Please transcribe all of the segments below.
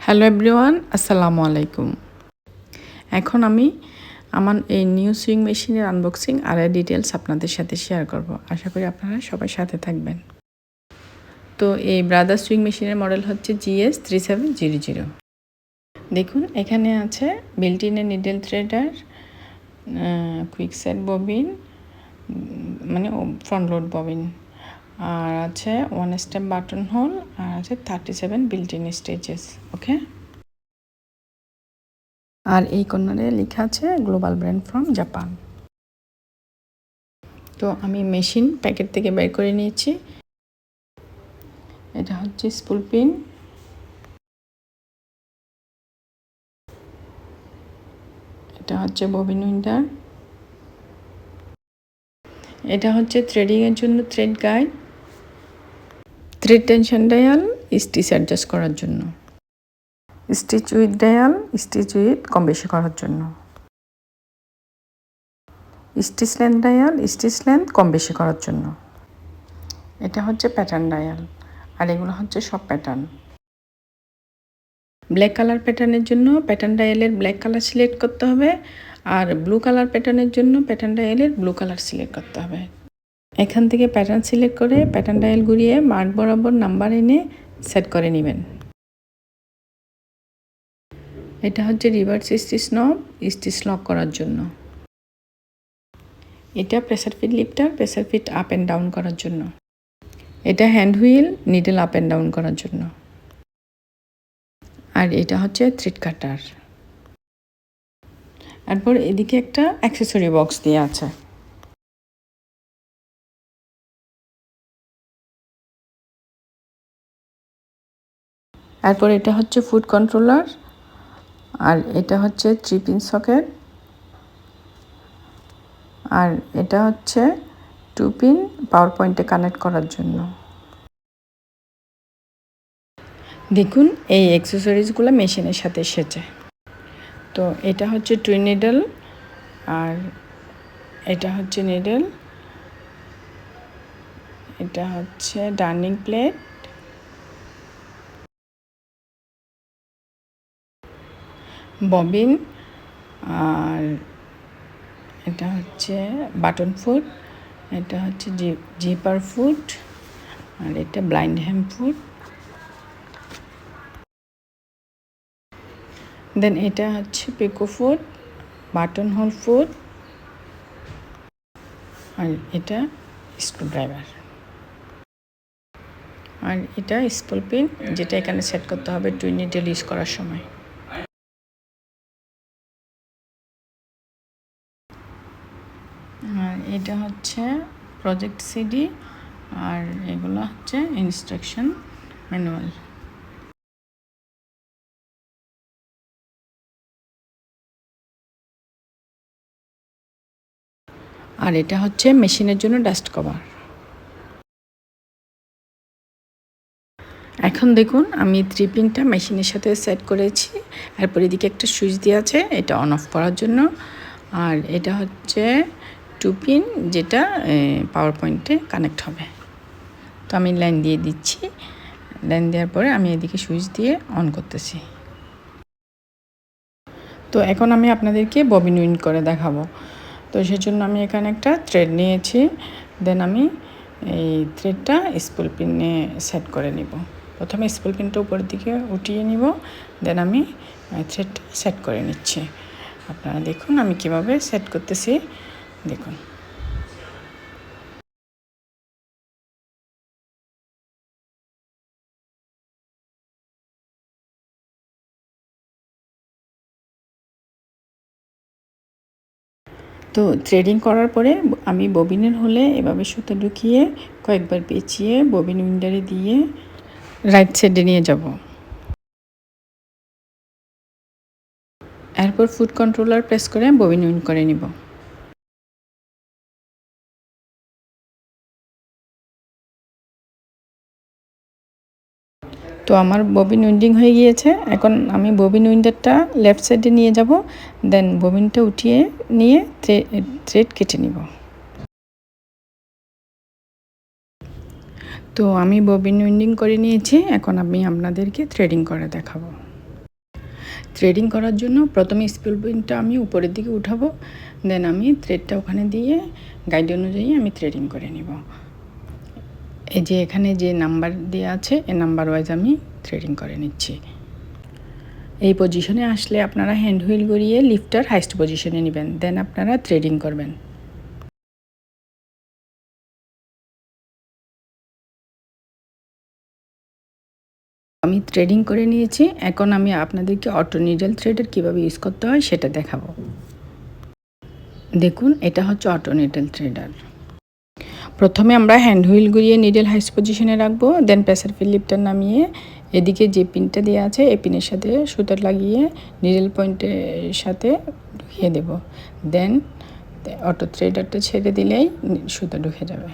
Hello everyone, আসসালামু আলাইকুম। এখন আমি আমার এই নিউ সুইং মেশিনের আনবক্সিং আর ডিটেলস আপনাদের সাথে শেয়ার করব। আশা করি আপনারা সবাই সাথে থাকবেন। তো এই ব্রাদার সুইং মেশিনের মডেল হচ্ছে GS3700। দেখুন এখানে আছে built in needle threader, quick set bobbin, মানে ফ্রন্ট লোড ববিন, আর আছে 1 স্টেপ বাটন হোল, আর আছে 37 বিল্ট-ইন স্টেজেস। ওকে, আর এই কর্নারে লেখা আছে গ্লোবাল ব্র্যান্ড ফ্রম জাপান। তো আমি মেশিন প্যাকেট থেকে বের করে নিয়েছি। এটা হচ্ছে স্পুল পিন, এটা হচ্ছে ববিন উইন্ডার, এটা হচ্ছে থ্রেডিংয়ের জন্য thread guide, thread tension dial, stitch adjust করার জন্য, stitch width dial, stitch width কম বেশি করার জন্য, stitch length dial, stitch length কম বেশি করার জন্য। এটা হচ্ছে প্যাটার্ন ডায়াল, আর এগুলো হচ্ছে সব প্যাটার্ন। ব্ল্যাক কালার প্যাটার্নের জন্য প্যাটার্ন ডায়ালের ব্ল্যাক কালার সিলেক্ট করতে হবে, আর ব্লু কালার প্যাটার্নের জন্য প্যাটার্ন ডায়ালের ব্লু কালার সিলেক্ট করতে হবে। এখান থেকে প্যাটার্ন সিলেক্ট করে প্যাটার্ন ডায়াল ঘুরিয়ে মার্ক বরাবর নাম্বার এনে সেট করে নেবেন। এটা হচ্ছে reverse stitch knob, stitch lock করার জন্য। এটা presser feet lifter, presser feet up and down করার জন্য। এটা hand wheel, needle up and down করার জন্য। আর এটা হচ্ছে থ্রেড কাটার। তারপর এদিকে একটা অ্যাক্সেসরি বক্স দিয়ে আছে। তারপর এটা হচ্ছে ফুড কন্ট্রোলার, আর এটা হচ্ছে 3 পিন সকেট, আর এটা হচ্ছে 2 পিন পাওয়ার পয়েন্টে কানেক্ট করার জন্য। দেখুন এই অ্যাক্সেসরিজগুলো মেশিনের সাথে এসেছে। তো এটা হচ্ছে টুই নিডল, আর এটা হচ্ছে নিডল, এটা হচ্ছে ডার্নিং প্লেট, ববিন, আর এটা হচ্ছে বাটন ফুট, এটা হচ্ছে জিপার ফুট, আর এটা ব্লাইন্ড হ্যাম ফুট। দেন এটা হচ্ছে পিকো ফুট, বাটন হোল ফুট, আর এটা স্ক্রু ড্রাইভার, আর এটা স্পুল পিন, যেটা এখানে সেট করতে হবে টুই নিডল ইউজ করার সময়। আর এটা হচ্ছে প্রজেক্ট সিডি, আর এগুলো হচ্ছে ইনস্ট্রাকশন ম্যানুয়াল। আর এটা হচ্ছে মেশিনের জন্য ডাস্ট কভার। এখন দেখুন আমি 3 পিনটা মেশিনের সাথে সেট করেছি। এরপর এদিকে একটা সুইচ দেওয়া আছে, এটা অন অফ করার জন্য, আর এটা হচ্ছে 2 পিন, যেটা পাওয়ার পয়েন্টে কানেক্ট হবে। তো আমি লাইন দিয়ে দিচ্ছি। লাইন দেওয়ার পরে আমি এদিকে সুইচ দিয়ে অন করতেছি। তো এখন আমি আপনাদেরকে ববিন উইন্ড করে দেখাবো। তো সেজন্য আমি এখানে একটা থ্রেড নিয়েছি। দেন আমি এই থ্রেডটা স্পুল পিনে সেট করে নিব। প্রথমে স্পুল পিনটা উপরের দিকে উঠিয়ে নিব, দেন আমি থ্রেডটা সেট করে নিচ্ছি। আপনারা দেখুন আমি কিভাবে সেট করতেছি, দেখুন। তো থ্রেডিং করার পরে আমি ববিনের হলে এভাবে সুতো ঢুকিয়ে কয়েকবার পেঁচিয়ে ববিন উইন্ডারে দিয়ে রাইট সাইডে নিয়ে যাব। এরপর ফুট কন্ট্রোলার প্রেস করে ববিন উইন্ড করে নিব। তো আমার ববিন উইন্ডিং হয়ে গিয়েছে। এখন আমি ববিন উইন্ডারটা লেফট সাইডে নিয়ে যাব, দেন ববিনটা উঠিয়ে নিয়ে থ্রেড কেটে নিব। তো আমি ববিন উইন্ডিং করে নিয়েছি, এখন আমি আপনাদেরকে থ্রেডিং করে দেখাবো। থ্রেডিং করার জন্য প্রথমে স্পুল পিনটা আমি উপরের দিকে উঠাবো, দেন আমি থ্রেডটা ওখানে দিয়ে গাইড অনুযায়ী আমি থ্রেডিং করে নিব। এই যে এখানে যে নাম্বার দেওয়া আছে এই নাম্বার ওয়াইজ আমি থ্রেডিং করে নিচ্ছি। এই পজিশনে আসলে আপনারা হ্যান্ড হুইল গড়িয়ে লিফটার হাইস্ট পজিশনে নেবেন, দেন আপনারা থ্রেডিং করবেন। আমি থ্রেডিং করে নিয়েছি, এখন আমি আপনাদেরকে অটো নিডল থ্রেডের কীভাবে ইউজ করতে হয় সেটা দেখাবো। দেখুন, এটা হচ্ছে অটো নিডল থ্রেডার। প্রথমে আমরা হ্যান্ড হুইল ঘুরিয়ে নিডল হাইস্ট পজিশনে রাখবো, দেন প্রেসার ফিল লিফটার নামিয়ে এদিকে যে পিনটা দেওয়া আছে এই পিনের সাথে সুতা লাগিয়ে নিডল পয়েন্টের সাথে ঢুকিয়ে দেব, দেন অটো থ্রেডারটা ছেড়ে দিলেই সুতা ঢুকে যাবে।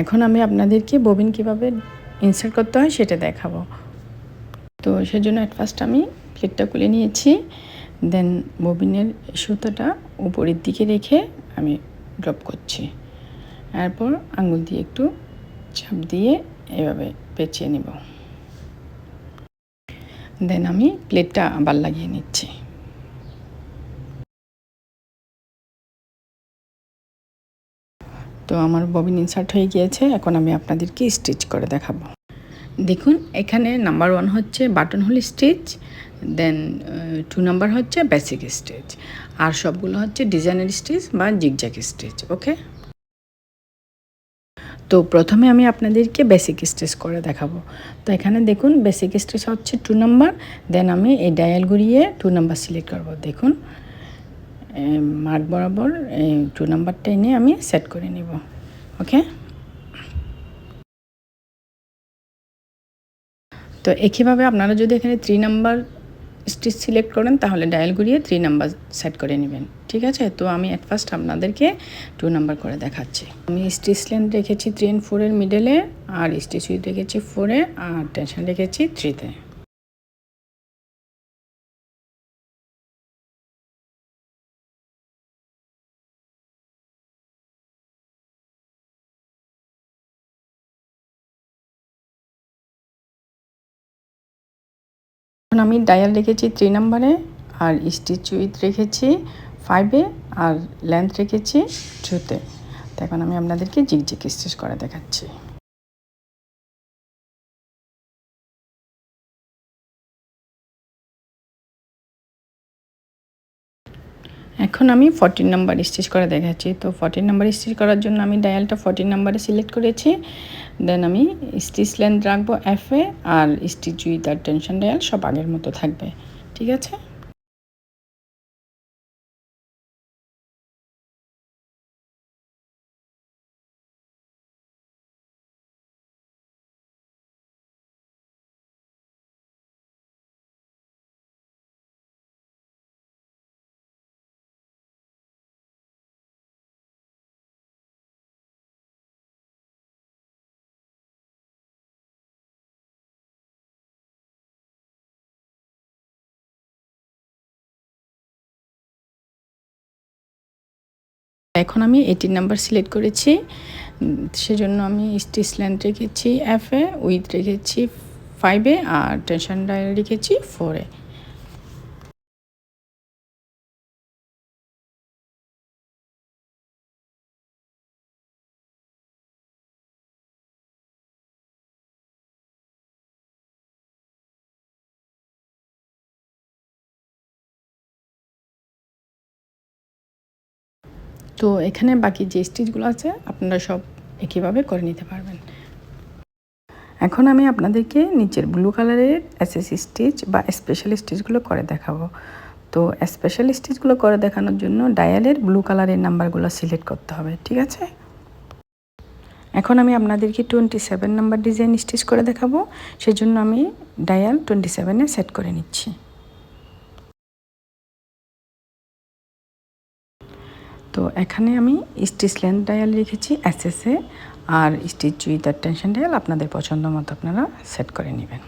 এখন আমি আপনাদেরকে ববিন কীভাবে ইনসার্ট করতে হয় সেটা দেখাবো। তো সেজন্য অ্যাট ফার্স্ট আমি প্লেটটা খুলে নিয়েছি, দেন ববিনের সুতাটা উপরের দিকে রেখে আমি ড্রপ করছি, এরপর আঙুল দিয়ে একটু চাপ দিয়ে এভাবে পেঁচিয়ে নিব, দেন আমি প্লেটটা আবার লাগিয়ে নিচ্ছি। তো আমার ববিন ইনসার্ট হয়ে গিয়েছে, এখন আমি আপনাদেরকে স্টিচ করে দেখাবো। দেখুন, এখানে নাম্বার 1 হচ্ছে বাটন হোল স্টিচ, দেন 2 নাম্বার হচ্ছে বেসিক স্টিচ, আর সবগুলো হচ্ছে ডিজাইনার স্টিচ বা জিগজ্যাগ স্টিচ। ওকে, তো প্রথমে আমি আপনাদেরকে বেসিক স্টিচ করে দেখাবো। তো এখানে দেখুন বেসিক স্টিচ হচ্ছে 2 নাম্বার, দেন আমি এই ডায়াল ঘুরিয়ে 2 নাম্বার সিলেক্ট করব। দেখুন মার্ক বরাবর 2 নাম্বারটা এনে আমি সেট করে নিব। ওকে, তো একইভাবে আপনারা যদি এখানে 3 নাম্বার স্টিচ সিলেক্ট করেন তাহলে ডায়াল ঘুরিয়ে 3 নাম্বার সেট করে নেবেন। ঠিক আছে, তো আমি অ্যাট ফার্স্ট আপনাদেরকে 2 নাম্বার করে দেখাচ্ছি। আমি স্টিচ লেন্থ রেখেছি 3 and 4 এর মিডলে, আর স্টিচ উইথ রেখেছি 4-এ, আর টেনশন রেখেছি 3-তে। এখন আমি ডায়াল রেখেছি 3 নাম্বারে, আর স্টিচ উইথ রেখেছি 5-এ, আর লেন্থ রেখেছি 2-তে। তো এখন আমি আপনাদেরকে জিগজ্যাগ স্টিচ করে দেখাচ্ছি। এখন আমি 14 নাম্বার স্টিচ করে দেখাচ্ছি। তো 14 নাম্বার স্টিচ করার জন্য আমি ডায়ালটা 14 নাম্বারে সিলেক্ট করেছি, দেন আমি স্টিচ লেন্থ রাখবো F-এ, আর স্টিচ উইথ আর টেনশন ডায়াল সব আগের মতো থাকবে। ঠিক আছে, এখন আমি 18 নাম্বার সিলেক্ট করেছি, সেজন্য আমি স্টিচ লেন্থ রেখেছি F-এ, উইথ রেখেছি 5-এ, আর টেনশন ডায়াল রেখেছি 4-এ। তো এখানে বাকি যে স্টিচগুলো আছে আপনারা সব একইভাবে করে নিতে পারবেন। এখন আমি আপনাদেরকে নিচের ব্লু কালারের এসএস স্টিচ বা স্পেশাল স্টিচগুলো করে দেখাবো। তো স্পেশাল স্টিচগুলো করে দেখানোর জন্য ডায়ালের ব্লু কালারের নাম্বারগুলো সিলেক্ট করতে হবে। ঠিক আছে, এখন আমি আপনাদেরকে 27 নাম্বার ডিজাইন স্টিচ করে দেখাবো, সেজন্য আমি ডায়াল 27-এ সেট করে নিচ্ছি। তো এখানে আমি স্টিচ লেন্থ ডায়াল রেখেছি এসএসে, আর স্টিচ উইথ আর টেনশন ডায়াল আপনাদের পছন্দ মতো আপনারা সেট করে নেবেন।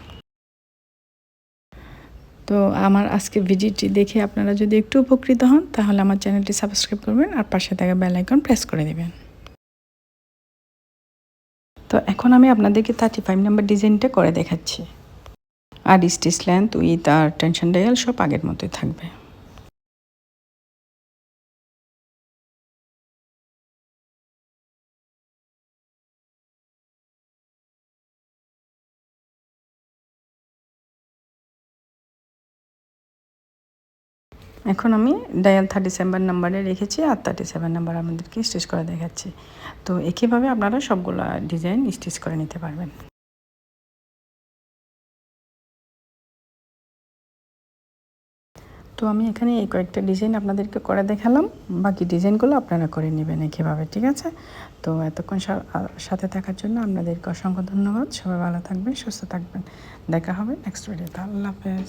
তো আমার আজকে ভিডিওটি দেখে আপনারা যদি একটু উপকৃত হন তাহলে আমার চ্যানেলটি সাবস্ক্রাইব করবেন, আর পাশে থাকা বেল আইকন প্রেস করে দেবেন। তো এখন আমি আপনাদেরকে 35 নাম্বার ডিজাইনটা করে দেখাচ্ছি। আর স্টিচ লেন্থ উইথ আর টেনশন ডায়াল সব আগের মতোই থাকবে। এখন আমি ডায়াল 37 নাম্বারে রেখেছি আর 37 নাম্বার আমাদেরকে স্টিচ করে দেখাচ্ছি। তো একইভাবে আপনারা সবগুলা ডিজাইন স্টিচ করে নিতে পারবেন। তো আমি এখানে এই কয়েকটা ডিজাইন আপনাদেরকে করে দেখালাম, বাকি ডিজাইনগুলো আপনারা করে নেবেন একইভাবে, ঠিক আছে? তো এতক্ষণ সাথে থাকার জন্য আপনাদেরকে অসংখ্য ধন্যবাদ। সবাই ভালো থাকবেন, সুস্থ থাকবেন। দেখা হবে নেক্সট ভিডিওতে। আল্লাহ হাফেজ।